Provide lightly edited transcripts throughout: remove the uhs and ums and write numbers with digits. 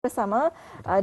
Bersama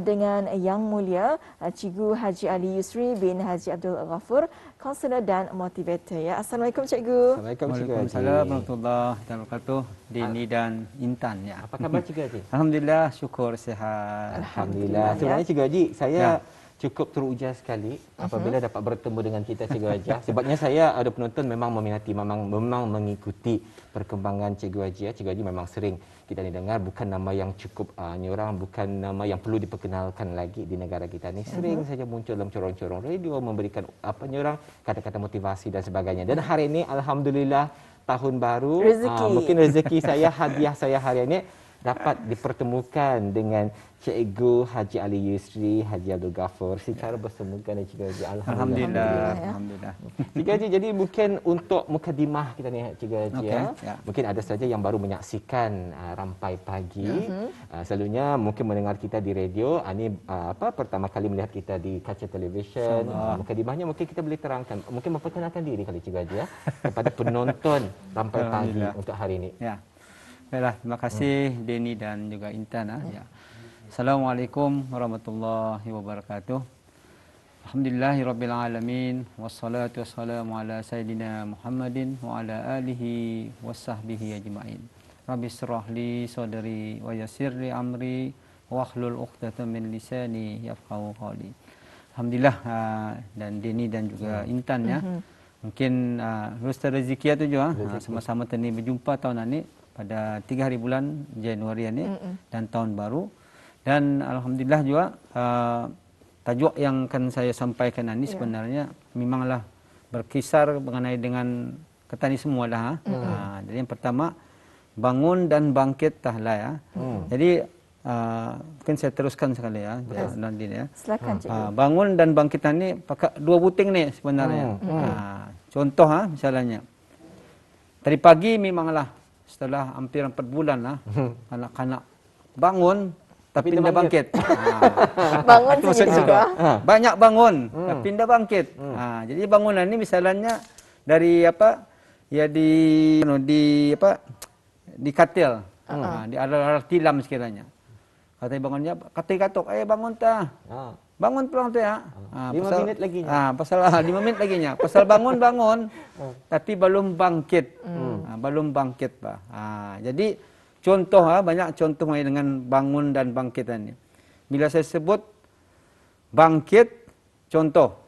dengan Yang Mulia Cikgu Haji Ali Yusri bin Haji Abdul Ghafur, konselor dan motivator. Ya, Assalamualaikum Cikgu. Assalamualaikum Cikgu Haji. Waalaikumsalam warahmatullahi wabarakatuh. Dini dan Intan ya. Apa khabar Cikgu Haji? Alhamdulillah, syukur sihat. Alhamdulillah. Sebenarnya Cikgu Haji, saya cukup teruja sekali apabila dapat bertemu dengan kita Cikgu Haji. Sebabnya saya ada penonton memang meminati, memang mengikuti perkembangan Cikgu Haji. Cikgu Haji memang sering kita dengar bukan nama yang cukup nyorang, bukan nama yang perlu diperkenalkan lagi di negara kita ni. Sering saja muncul dalam corong-corong radio memberikan nyorang kata-kata motivasi dan sebagainya. Dan hari ini alhamdulillah tahun baru, mungkin rezeki saya, hadiah saya hari ini dapat dipertemukan dengan Cikgu Haji Ali Yusri, Haji Abdul Ghafur secara bersama dengan Cikgu Haji. Alhamdulillah. Cikgu Haji, jadi mungkin untuk mukadimah kita ni Cikgu Haji mungkin ada saja yang baru menyaksikan Rampai Pagi. Selalunya mungkin mendengar kita di radio, ini pertama kali melihat kita di kaca televisyen. Mukadimahnya mungkin kita boleh terangkan, mungkin memperkenalkan diri kali Cikgu Haji kepada penonton Rampai Pagi untuk hari ini. Ya. Baiklah, terima kasih Deni dan juga Intan. Ya. Assalamualaikum warahmatullahi wabarakatuh. Alhamdulillahirabbil alamin wassalatu wassalamu ala sayidina Muhammadin wa ala alihi wasahbihi ajmain. Rabbi shrah li sadri wa yassir li amri wahlul 'uqdatam min lisani yafqahu qawli. Alhamdulillah, dan Deni dan juga Intan ya. Mungkin Ustaz rezeki tu juga sama-sama tadi berjumpa tahun ini pada 3 hari bulan Januari ini dan tahun baru. Dan alhamdulillah juga tajuk yang akan saya sampaikan ini sebenarnya memanglah berkisar mengenai dengan kita ni semua dah. Jadi yang pertama, bangun dan bangkit tahlah ya. Jadi mungkin saya teruskan sekali ya. Nanti ya. Silakan Cikgu. Bangun dan bangkit ni pakai dua buting ni sebenarnya. Contoh misalnya tadi pagi memanglah setelah hampir 4 bulan lah anak-anak bangun tapi tidak bangkit. Bangun saja juga. Banyak bangun tapi tidak bangkit. Jadi bangunan ini misalnya dari ya di katil, di alat tilam sekiranya. Kata bangunnya, katuk, bangun ta. Bangun pulang tu ya. 5 minit lagi. Pasal 5 minit lagi nya. Pasal bangun tapi belum bangkit. Belum bangkit bah. Jadi contoh banyak contoh dengan bangun dan bangkit ini. Bila saya sebut bangkit, contoh.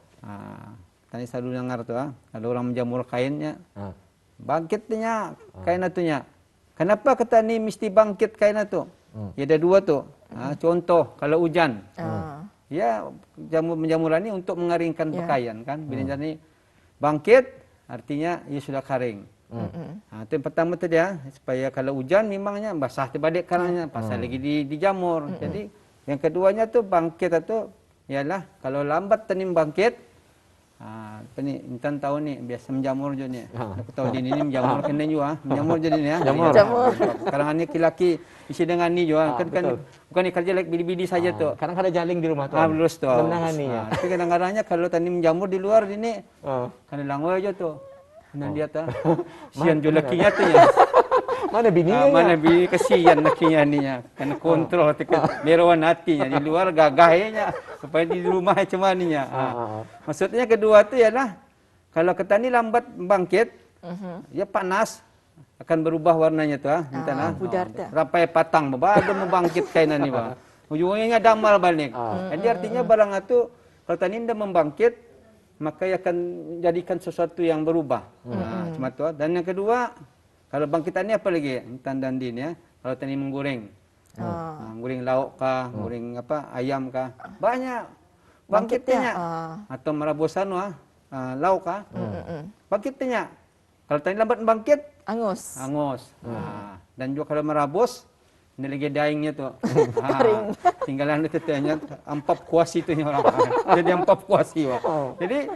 Tadi selalu dengar tu kalau orang menjamur kainnya. Bangkitnya kain itunya. Kenapa kata ni mesti bangkit kain itu? Ya ada dua tu. Contoh kalau hujan. Ya menjamuran ini untuk mengeringkan pakaian kan. Bila ni bangkit artinya ia sudah kering. Itu yang pertama tadi supaya kalau hujan memangnya basah terbalik karenanya pasal lagi dijamur. Jadi yang keduanya tu bangkit itu ialah kalau lambat tenim bangkit. Ni Intan tahu ni biasa menjamur je ni. Aku tahu dia ni menjamur kena juga menjamur je ni ya. Jamur. Sekarang ni laki-laki isi dengan ni juga kan bukan ni kerja like bidi-bidi saja tu. Kadang-kadang jaling di rumah tu. Lulus tu. Menangan ni ya. Tapi kadang-kadangnya kalau tani menjamur di luar ni kena langoi je tu. Kena dia tu. Sian jo lakinya tu ya. Mana bininya? Mana bini kesian lakinya ni ya. Kena kontrol berawan hatinya di luar gagahnya supaya di rumah macam maninya. Maksudnya kedua tu ialah kalau ketani lambat bangkit, ya panas akan berubah warnanya tu Pudar tu. Rampai patang baru membangkit kainan ni bang. Ujungnya damal balik. Jadi artinya barang itu kalau tani dah membangkit maka ia akan jadikan sesuatu yang berubah. Cuma tu. Dan yang kedua, kalau bangkitannya apa lagi? Intan dan Din ya. Kalau tani menggoreng. Goreng lauk kah, goreng ayam kah. Banyak bangkitnya. Atau merabusan lauk kah. Bangkitnya. Kalau tani lambat bangkit, angus. Dan juga kalau merabus, ini lagi daingnya tu. Tinggalan itu tanya ampap kuasi tu orang. Jadi ampap kuasi. Jadi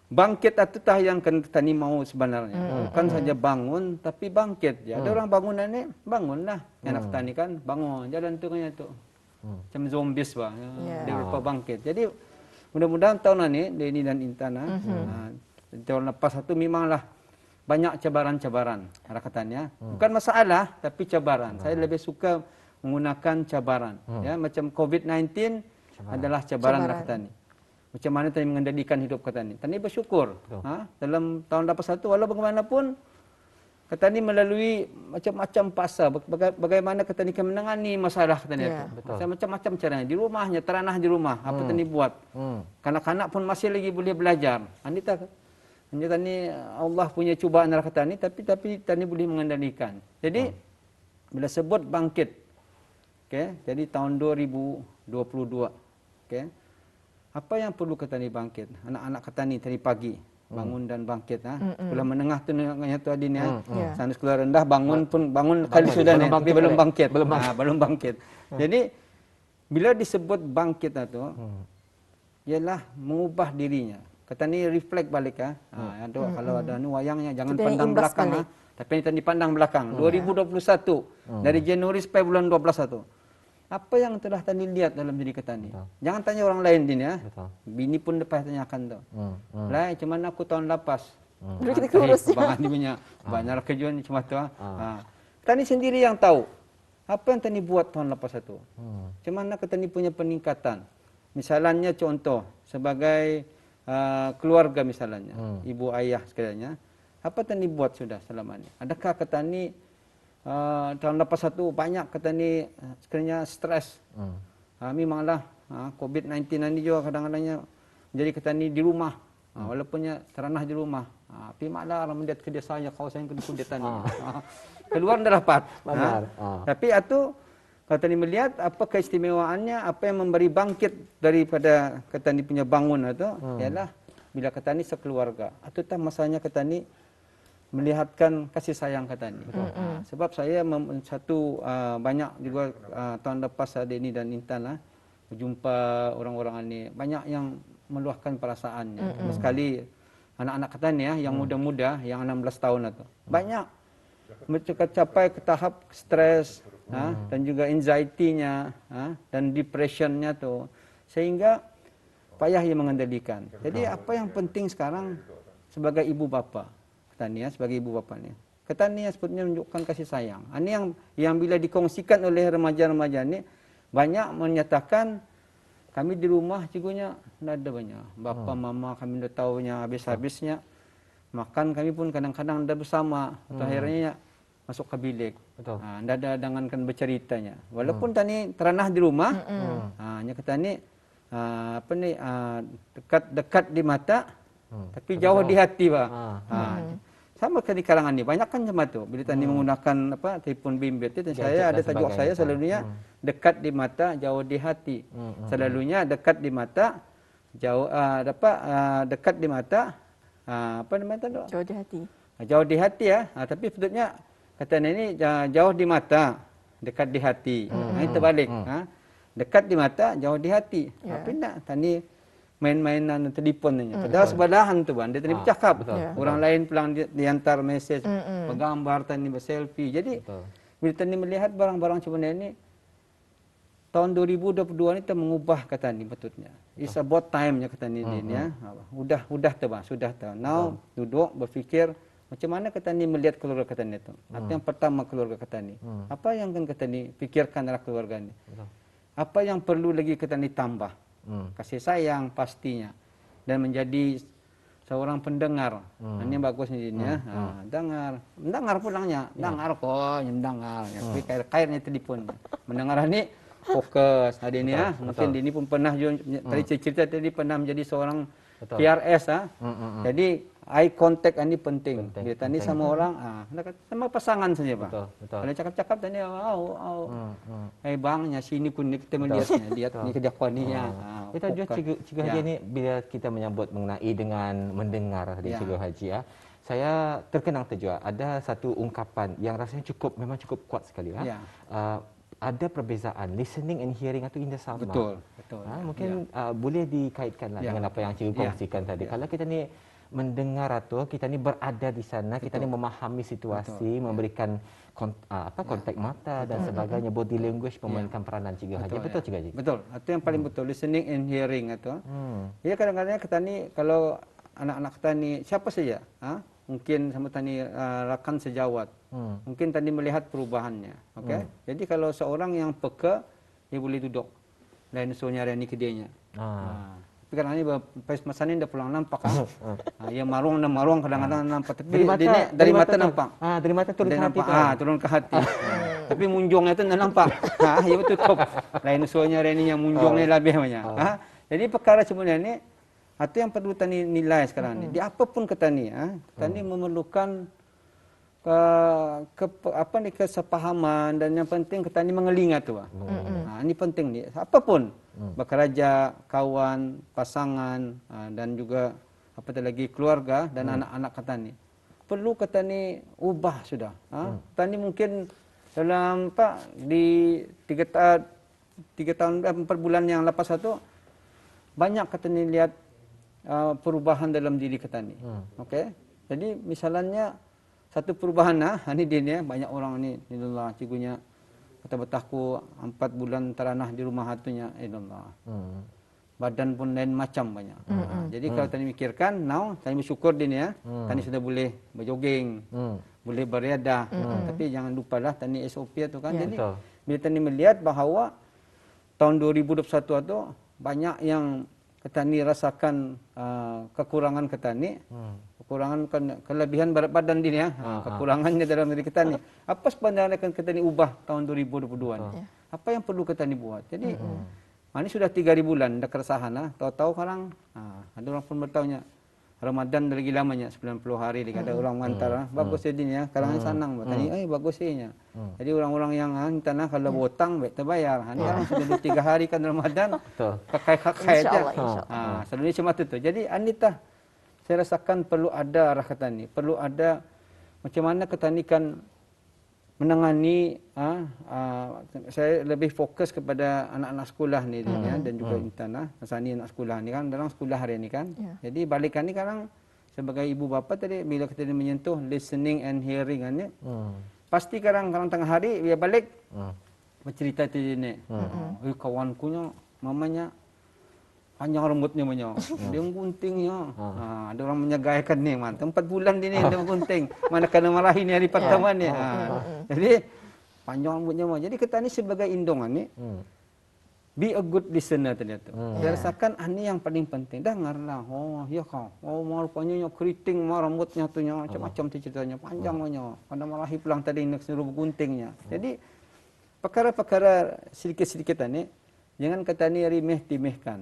bangkit itu tah yang tani mau sebenarnya. Bukan saja bangun tapi bangkit. Ya, ada orang bangunan ni bangunlah. Anak tani kan bangun jalan tu kanya tu. Macam zombies dia lupa bangkit. Jadi mudah-mudahan tahun ini Deni dan Intan tahun lepas itu memanglah banyak cabaran-cabaran katanya. Bukan masalah tapi cabaran. Saya lebih suka menggunakan cabaran. Ya, macam COVID-19 adalah cabaran lah petani. Macam mana tani mengendalikan hidup petani. Tani bersyukur. Dalam tahun 81 walau bagaimanapun petani melalui macam-macam fasa bagaimana petani akan menangani masalah petani itu. Macam-macam caranya. Di rumahnya, teranah di rumah. Apa petani buat. Kanak-kanak pun masih lagi boleh belajar. Hanya tani Allah punya cubaan dalam petani, tapi tani boleh mengendalikan. Jadi bila sebut bangkit, jadi tahun 2022, apa yang perlu petani bangkit? Anak-anak petani tadi pagi bangun dan bangkit. Sekolah menengah tu nengahnya tu adin ya. Sana sekolah rendah bangun kali sudah ni, tapi belum bangkit. Belum bangkit. Jadi bila disebut bangkit itu, ialah mengubah dirinya. Petani reflect balik kalau ada wayangnya jangan pandang belakang tapi tadi pandang belakang. 2021 dari Januari sampai bulan 12 itu. Apa yang telah tani lihat dalam diri petani? Jangan tanya orang lain din ya. Bini pun lepas tanyakan tu. Lah cuman aku tahun lepas. Dulu kita kurus. Bang ni punya banyak kerjaan cuma tu. Petani sendiri yang tahu. Apa yang tani buat tahun lepas itu? Macam mana petani punya peningkatan? Misalnya contoh sebagai keluarga misalnya, ibu ayah sekaliannya, apa tani buat sudah selama ini? Adakah petani tahun lepas satu banyak petani sekaliannya stres? Memanglah COVID-19 ini juga kadang-kadangnya menjadi petani di rumah, walaupunnya teranah di rumah. Tapi maklah orang melihat ke desanya kawasan kedua tani. Keluar dah dapat. Tapi itu kalau tani melihat apa keistimewaannya, apa yang memberi bangkit daripada petani punya bangun itu, ialah bila petani sekeluarga. Atau tak masanya petani melihatkan kasih sayang petani. Sebab saya banyak juga tahun lepas Deni dan Intan berjumpa orang-orang ini, banyak yang meluahkan perasaannya. Sekali anak-anak petani yang muda-muda, yang 16 tahun itu, banyak mencapai ke tahap stres dan juga anxiety-nya dan depression-nya tu, sehingga payah ia mengendalikan. Jadi apa yang penting sekarang sebagai ibu bapa petani sebagai ibu bapa ni, petani sebetulnya menunjukkan kasih sayang. Ini yang bila dikongsikan oleh remaja-remaja ni, banyak menyatakan kami di rumah cigunya tidak ada banyak. Bapa mama kami dah tahunya habis-habisnya. Makan kami pun kadang-kadang dah bersama. Akhirnya masuk ke bilik. Tidak ada dangankan berceritanya. Walaupun tani teranah di rumah, hanya tani dekat di mata, tapi jauh di hati, Pak. Sama di kalangan ni, banyak kan macam tu. Bila tani menggunakan telefon bimbit itu, saya ada tajuk saya selalunya dekat di mata, jauh di hati. Selalunya dekat di mata, jauh dekat di mata, apa namanya tu? Jauh di hati. Jauh di hati tapi sebetulnya kata ini jauh di mata, dekat di hati. Ini terbalik. Dekat di mata, jauh di hati. Tapi nak tani main-mainan telefon ni. Padahal sebelahan tu dia tadi bercakap. Orang lain pulang diantar mesej, bergambar tani berselfie. Jadi bila tani melihat barang-barang macam ini, tahun 2022 ni kita mengubah kata ni betulnya. It's about time-nya kata ni ya. Sudah tu bang, sudah tu. Now duduk berfikir macam mana kata ni melihat keluarga kata ni tu. Itu yang pertama keluarga kata ni. Apa yang kan kata ni fikirkan dalam keluarga ni. Apa yang perlu lagi kata ni tambah. Kasih sayang pastinya. Dan menjadi seorang pendengar. Ini bagus ni ya. Mendengar pulangnya. Dengar kok, mendengar. Tapi kairnya telefon. Mendengar ni fokus. Hari ini mungkin ini pun pernah tadi cerita tadi pernah menjadi seorang PRS Jadi eye contact ini penting. Bila tani sama orang sama pasangan saja, Pak. Kalau cakap-cakap tani bangnya sini pun kita melihatnya, lihat ni kejauhan ni Kita juga Cikgu Haji ni bila kita menyambut mengenai dengan mendengar tadi Cikgu Haji saya terkenang juga ada satu ungkapan yang rasanya memang cukup kuat sekali ada perbezaan listening and hearing itu indah sama. Betul. Mungkin boleh dikaitkanlah dengan apa yang Cikgu kongsikan tadi. Kalau kita ni mendengar atau kita ni berada di sana, kita ni memahami situasi, memberikan kontak mata dan sebagainya, body language memainkan peranan Cikgu Haji. Betul Cikgu Haji? Betul. Itu yang paling betul, listening and hearing itu. Jadi kadang-kadang kita ni kalau anak-anak kita ni siapa saja, mungkin sama tani rakan sejawat. Mungkin tani melihat perubahannya. Okey. Jadi kalau seorang yang peka, dia boleh duduk. Lain suruh nyari ni kedainya. Tapi kadang ni pas masa ni dah pulang nampak kan. Ya marung kadang-kadang nampak tapi dari mata nampak. Dari mata turun ke hati. Turun ke hati. Tapi munjungnya tu tak nampak. Ya betul top. Lain suruh nyari ni yang munjungnya lebih banyak. Jadi perkara sebenarnya ni itu yang perlu tani nilai sekarang ni. Di apapun ketani, tani memerlukan kesepahaman dan yang penting ketani mengelingat tu. Ini penting ni. Apapun bekerja, kawan, pasangan dan juga lagi keluarga dan anak-anak ketani. Perlu ketani ubah sudah. Tani mungkin dalam di 3 tahun 4 bulan yang lepas itu banyak ketani lihat perubahan dalam diri ketani. Okey. Jadi misalnya satu perubahan ini dia ni banyak orang ni Allah cigunya kata betahku 4 bulan teranah di rumah hatunya Allah. Badan pun lain macam banyak. Jadi kalau tani mikirkan tani bersyukur dia ni tani sudah boleh berjoging, boleh beriadah. Tapi jangan lupalah tani SOP tu kan. Jadi bila tani melihat bahawa tahun 2021 tu banyak yang ketani rasakan kekurangan ketani, kekurangan kelebihan berat badan dia, kekurangannya dalam diri ketani. Apa sebenarnya akan ketani ubah tahun 2022 ni? Apa yang perlu ketani buat? Jadi ini sudah 3 bulan dah keresahan tahu-tahu sekarang ada orang pun bertanya Ramadan dah lagi lamanya 90 hari lagi ada orang mengantar bagus jadinya sekarang sanang bertanya bagus nya. Jadi orang-orang yang tanah kalau berhutang baik terbayar. Ini orang sudah 3 hari kan Ramadan pakai aja. Selalunya cuma tu. Jadi anitah saya rasakan perlu ada arah ketani, perlu ada macam mana ketani kan menangani saya lebih fokus kepada anak-anak sekolah ni dan juga intan masa ni anak sekolah ni kan dalam sekolah hari ni kan. Jadi balikan ni sekarang sebagai ibu bapa tadi bila kita menyentuh listening and hearing ni pasti sekarang tengah hari dia balik bercerita tu ni. Kawanku nya mamanya panjang rambutnya banyak. Dia guntingnya. Ada orang menyegaikan ni man. 4 bulan dia ni dia gunting. Mana kena marahin ni hari pertama ni. Jadi panjang rambutnya banyak. Jadi kita ni sebagai indongan ni be a good listener tadi tu. Saya rasakan ini yang paling penting. Dengarlah. Ya kau. Rupanya keriting rambutnya tu macam-macam tu ceritanya panjang banyak. Pada marahi pulang tadi nak suruh guntingnya. Jadi perkara-perkara sedikit-sedikit ni jangan ketani remeh-temehkan.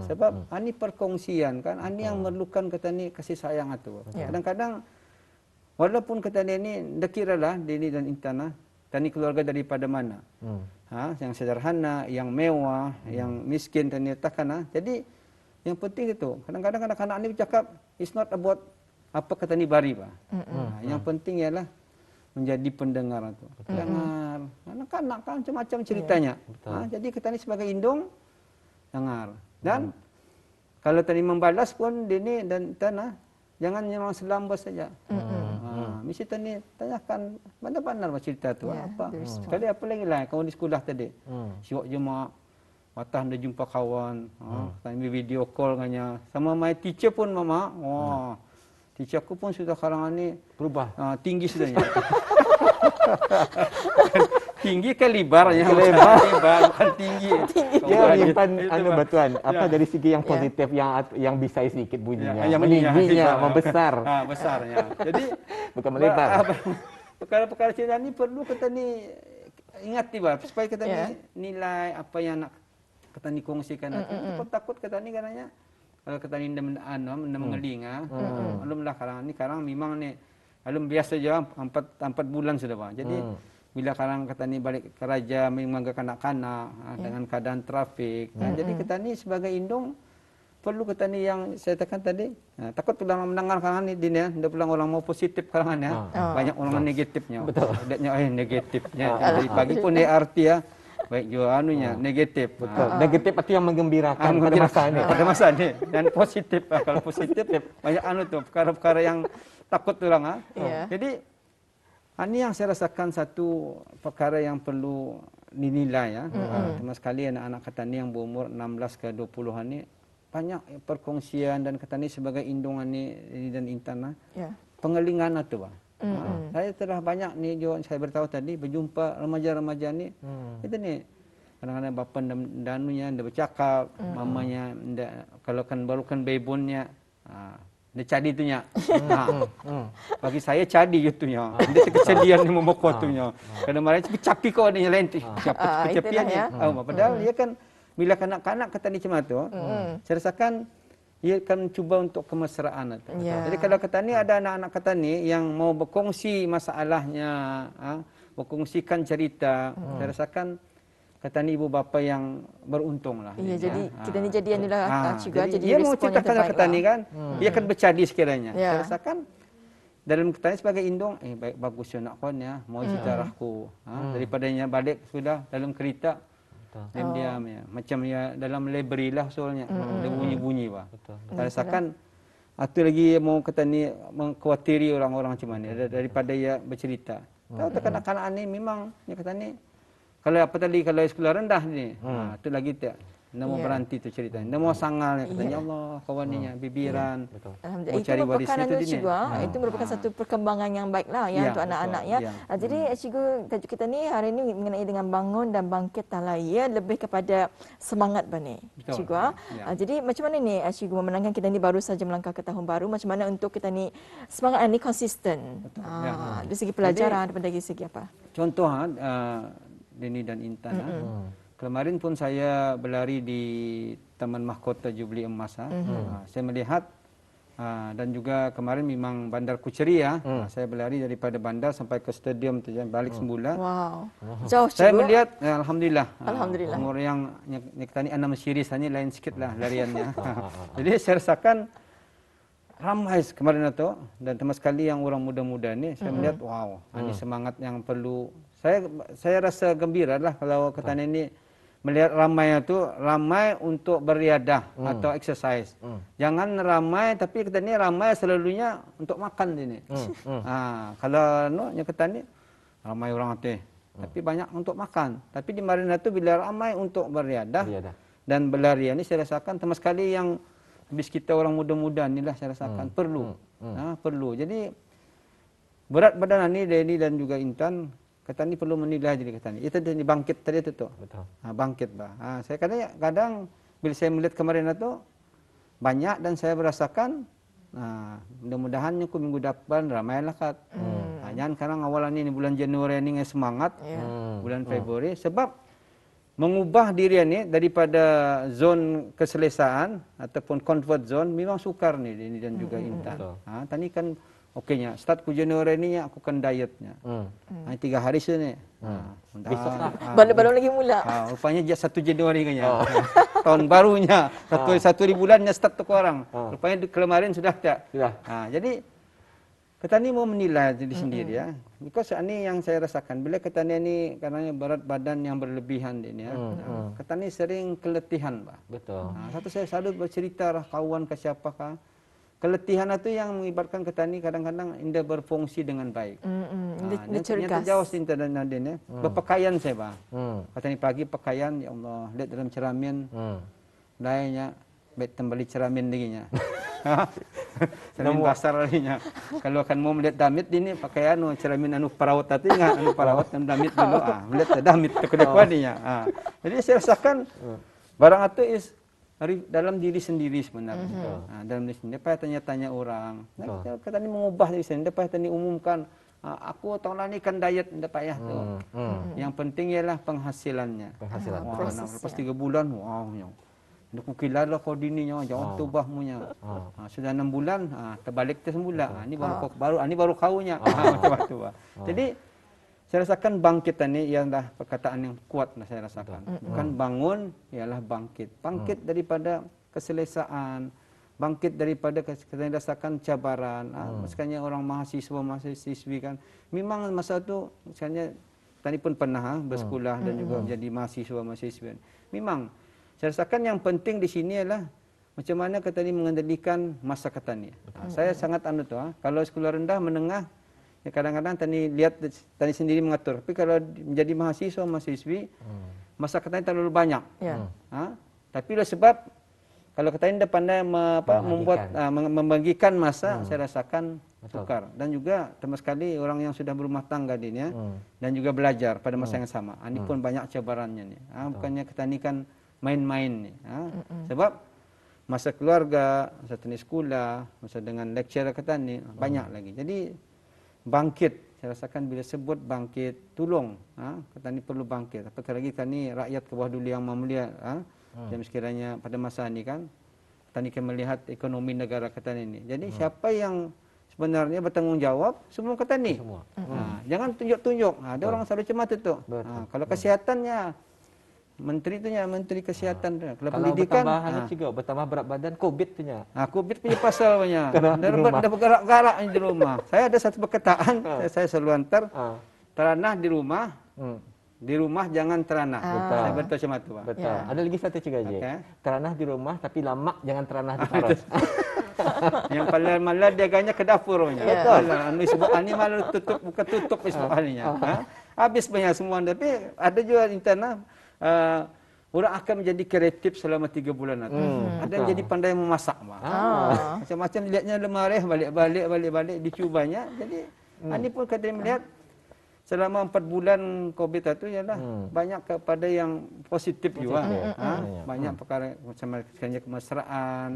Sebab ini perkongsian kan, ini yang memerlukan ketani kasih sayang itu. Kadang-kadang walaupun ketani ini dah kiralah Dini dan Intan tani keluarga daripada mana. Yang sederhana, yang mewah, yang miskin tani takkan. Jadi yang penting itu. Kadang-kadang anak-anak ini bercakap it's not about apa ketani bari pak. Yang penting ialah menjadi pendengar itu. Dengar. Anak-anak kan macam-macam ceritanya. Jadi kita ni sebagai indung dengar. Dan kalau tadi membalas pun Dini dan Tanah jangan memang selambas saja. Mesti tadi tanyakan benar-benar cerita tu apa. Sekali apa lagi lah kawan di sekolah tadi. Siwak jemaah watah dah jumpa kawan. Kami video call dengannya. Sama my teacher pun mama. Teacher aku pun sudah sekarang ni berubah. Tinggi sudahnya. Tinggi kan lebarnya. Lebar bukan tinggi. Ya menyimpan batuan. Apa dari segi yang positif yang bisa sedikit bunyinya. Yang meningginya, membesar. Besarnya. Jadi bukan melebar. Perkara-perkara cerita ni perlu kita ni ingat tiba supaya kita ni nilai apa yang nak kita ni kongsikan. Kita takut kita ni katanya kalau kita ni mengeling alhamdulillah sekarang memang ni alum biasa je 4 bulan sudah Pak. Jadi bila sekarang kita ni balik kerja menjaga kanak-kanak dengan keadaan trafik. Jadi kita ni sebagai indung perlu kita ni yang saya tekan tadi takut pulang mendengar sekarang ni dia pulang orang mau positif sekarang banyak orang negatifnya. Adanya negatifnya dari pagi pun ART baik juga anunya negatif. Negatif itu yang menggembirakan pada masa ini. Pada masa ini dan positif. Kalau positif banyak perkara-perkara yang takut orang Jadi ini yang saya rasakan satu perkara yang perlu dinilai Terima sekali anak-anak ketani yang berumur 16 ke 20-an ni banyak perkongsian dan ketani sebagai indungan ni dan Intan pengelingan itu, Bang. Saya telah banyak nih juga saya beritahu tadi berjumpa remaja-remaja ni. Itu ni kadang-kadang bapa danunya dia bercakap, mamanya kalau kan barukan bebonnya dia cadi tu nya. Bagi saya cadi gitu nya. Dia kesedihan ni memokok tu nya. Kadang-kadang capi kau ni lain tu. Kecapiannya. Padahal dia kan bila kanak-kanak kata ni macam tu, saya rasakan ia akan cuba untuk kemesraan itu. Jadi kalau kata ni ada anak-anak kata ni yang mau berkongsi masalahnya, berkongsikan cerita, saya rasakan kata ni ibu bapa yang beruntung lah. Ya, jadi kita ni jadi inilah juga jadi dia mau ceritakan kata ni kan, dia akan bercadi sekiranya. Saya rasakan dalam kata ni sebagai indung, baik bagus yo nak kon ya, mau sejarahku. Daripadanya balik sudah dalam kereta. Dan dia macam ya dalam library lah soalnya. Dia bunyi-bunyi bah. Saya rasakan itu lagi mau kata ni mengkhawatiri orang-orang macam mana daripada ia bercerita. Tahu tak kanak-kanak ni memang dia kata ni kalau apa tadi kalau sekolah rendah ni, itu lagi tak. Dia mau berhenti tu cerita. Dia mau sangal katanya Allah kawannya bibiran. Alhamdulillah. Itu merupakan itu merupakan satu perkembangan yang baiklah ya untuk anak-anak ya. Jadi cikgu tajuk kita ni hari ini mengenai dengan bangun dan bangkit talaya lebih kepada semangat bani. Cikgu. Jadi macam mana ni cikgu memenangkan kita ni baru saja melangkah ke tahun baru, macam mana untuk kita ni semangat ni konsisten. Dari segi pelajaran dan dari segi apa? Contoh Deni dan Intan. Kemarin pun saya berlari di Taman Mahkota Jubli Emas. Saya melihat dan juga kemarin memang Bandar Kucheri saya berlari daripada bandar sampai ke stadium tu balik semula. Wow. Jauh saya melihat alhamdulillah. Alhamdulillah. Umur yang kita ni 6 series hanya lain sikitlah lariannya. Jadi saya rasakan ramai kemarin itu dan termasuk sekali yang orang muda-muda ni saya melihat wow, ini semangat yang perlu. Saya rasa gembira lah kalau kata ini melihat ramai itu ramai untuk beriadah atau exercise. Jangan ramai tapi kita ni ramai selalunya untuk makan ini. Kalau yang kata ni ramai orang tu tapi banyak untuk makan. Tapi di Marina tu bila ramai untuk beriadah dan berlarian ni saya rasakan termasuk sekali yang habis kita orang muda-muda inilah saya rasakan perlu. Perlu. Jadi berat badan ni Deni dan juga Intan kata ni perlu menilai jadi kata ni. Itu dia bangkit tadi tu. Betul. Bangkit bah. Saya kadang bila saya melihat kemarin itu banyak dan saya merasakan mudah-mudahan aku minggu depan ramailah kat. Jangan sekarang awalan ini bulan Januari ini semangat. Bulan Februari sebab mengubah diri ini daripada zon keselesaan ataupun comfort zone memang sukar ni ini dan juga Intan. Tadi kan okeynya start ku Januari ni aku kan dietnya. 3 hari sini. Baru lagi mula. Rupanya 1 Januari kayaknya. Tahun barunya. Satu bulannya start tu orang. Rupanya kemarin sudah tak. Jadi kita ni mau menilai diri sendiri ya. Because ini yang saya rasakan bila kita ni karena berat badan yang berlebihan ini ya. Kita ni sering keletihan, Pak. Betul. Satu saya selalu bercerita lah kawan ke siapakah. Keletihan itu yang mengibaratkan kita ni kadang-kadang indah berfungsi dengan baik. Yang terjauh cinta dan Nadine ya. Berpakaian saya, Pak. Kata ni pagi pakaian ya Allah, lihat dalam cermin. Lainnya baik kembali cermin lagi nya. Cermin pasar lagi-nya. Kalau akan mau melihat damit ini pakaian cermin anu perawat tadi ingat anu perawat dan damit dulu melihat damit tu kedepannya. Jadi saya rasakan barang itu dalam diri sendiri sebenarnya. Dalam diri sendiri. Lepas tanya-tanya orang. Kata ni mengubah diri sendiri. Lepas tadi umumkan. Aku tahun ni kan diet. Tidak payah tu. Yang penting ialah penghasilannya. Penghasilan. Lepas 3 bulan. Wow. Aku kira lah kau dininya. Jauh tu bahmunya. Sudah 6 bulan. Terbalik tu semula. Ini baru kaunya. Jadi saya rasakan bangkit ini ialah perkataan yang kuat saya rasakan. Bukan bangun, ialah bangkit. Bangkit daripada keselesaan, bangkit daripada kita rasakan cabaran. Misalnya orang mahasiswa-mahasiswi kan, memang masa itu misalnya tadi pun pernah bersekolah dan juga menjadi mahasiswa-mahasiswi. Memang saya rasakan yang penting di sini adalah macam mana kita ni mengendalikan masa kita ni. Saya sangat kalau sekolah rendah menengah kadang-kadang tadi lihat tadi sendiri mengatur. Tapi kalau menjadi mahasiswa mahasiswi masa kita terlalu banyak. Tapi lah sebab kalau kita ini pandai membagikan masa, saya rasakan tukar. Dan juga terutama sekali orang yang sudah berumah tangga ini ya, dan juga belajar pada masa yang sama. Ini pun banyak cabarannya nih. Bukannya kita ni kan main-main nih. Sebab masa keluarga, masa tenis sekolah, masa dengan lecturer kita ni banyak lagi. Jadi bangkit, saya rasakan bila sebut bangkit, tolong. Kita ni perlu bangkit. Apatah lagi kita ni rakyat ke bawah dulu yang memulia. Dan sekiranya pada masa ni kan, kita ni kan melihat ekonomi negara kita ni. Jadi siapa yang sebenarnya bertanggungjawab semua kata ni. Jangan tunjuk-tunjuk. Ada orang selalu macam tu. Kalau kesehatannya menteri tu nya, menteri kesihatan tu. Kalau pendidikan bertambah berat badan COVID tu nya. COVID punya pasal punya. Dah bergerak-gerak di rumah. Saya ada satu perkataan saya selalu hantar. Teranah di rumah. Di rumah jangan teranah. Saya betul macam tu, Pak. Betul. Ada lagi satu juga je. Teranah di rumah tapi lamak jangan teranah di paras. Yang paling malah dia ganya ke dapur punya. Betul. Anu sebab ani malah tutup bukan tutup sebab halinya. Habis banyak semua tapi ada juga interna orang akan menjadi kreatif selama 3 bulan itu. Ada yang jadi pandai memasak, Pak. Macam-macam dilihatnya lemari balik-balik dicubanya. Jadi ani pun kata melihat selama 4 bulan COVID itu ialah banyak kepada yang positif juga. Banyak perkara macam kemesraan.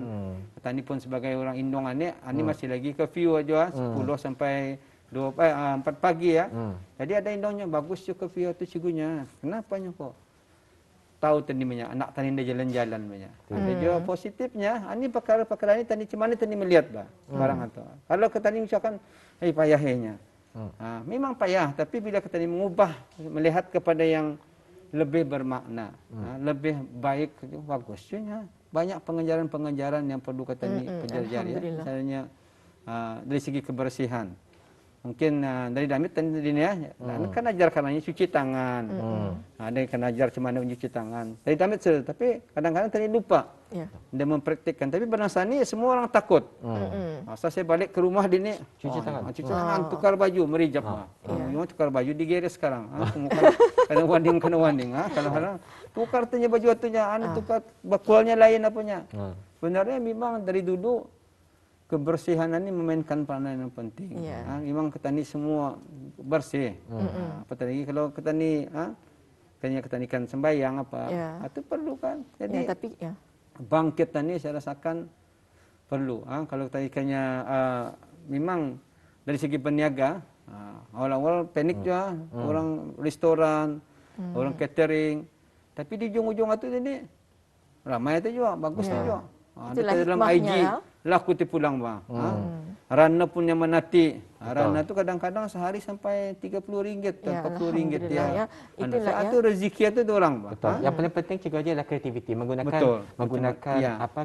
Tani pun sebagai orang Indong ani masih lagi curfew aja 10 sampai 4 pagi ya. Jadi ada Indongnya bagus je curfew itu cigunya. Kenapanya kok? Tahu tani banyak anak tani dia jalan-jalan banyak. Ada juga positifnya. Ani perkara-perkara ini tani cuma tani melihat bah barang itu. Kalau ke tani misalkan payahnya. Memang payah, tapi bila kita mengubah, melihat kepada yang lebih bermakna, lebih baik, bagus. Banyak pengejaran-pengejaran yang perlu kita pelajari. Misalnya dari segi kebersihan. Mungkin dari damit tadi ya, kan ajar karenanya cuci tangan. Ada yang kan ajar macam mana mencuci tangan. Dari damit tapi kadang-kadang tadi lupa. Dia mempraktikkan. Tapi bangsa ni semua orang takut. Masa saya balik ke rumah dia ni cuci tangan, tukar baju, merijap. Memang tukar baju digeres sekarang. Kena wanding. Kadang-kadang tukar tanya baju atunya, tukar bakulnya lain apanya. Sebenarnya memang dari dulu kebersihan ini memainkan peranan yang penting. Memang kita ni semua bersih. Apatah lagi kalau kita ni kita ni kan sembahyang apa, itu perlu kan. Jadi bangkit ni saya rasakan perlu. Kalau kita ikannya memang dari segi peniaga, awal-awal panik juga, orang restoran, orang catering. Tapi di ujung-ujung itu ini ramai itu juga, bagus juga. Itulah dalam IG laku ti pulang bang. Rana punya menati. Rana tu kadang-kadang sehari sampai RM30 dan RM40 dia. Itulah itu rezeki itu orang bang. Betul. Yang paling penting cikgu aja adalah kreativiti, menggunakan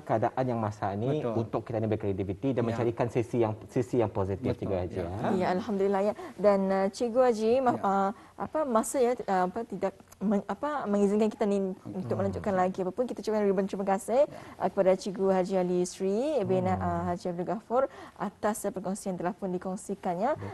keadaan yang masa ini untuk kita ni berkreativiti dan mencarikan sisi yang positif cikgu aja. Ya, alhamdulillah ya. Dan cikgu Haji masa ya tidak mengizinkan kita ni untuk melanjutkan lagi apapun. Kita ucapkan ribuan terima kasih kepada Cikgu Haji Ali Sri bin Haji Abdul Ghafur atas perkongsian telah pun dikongsikannya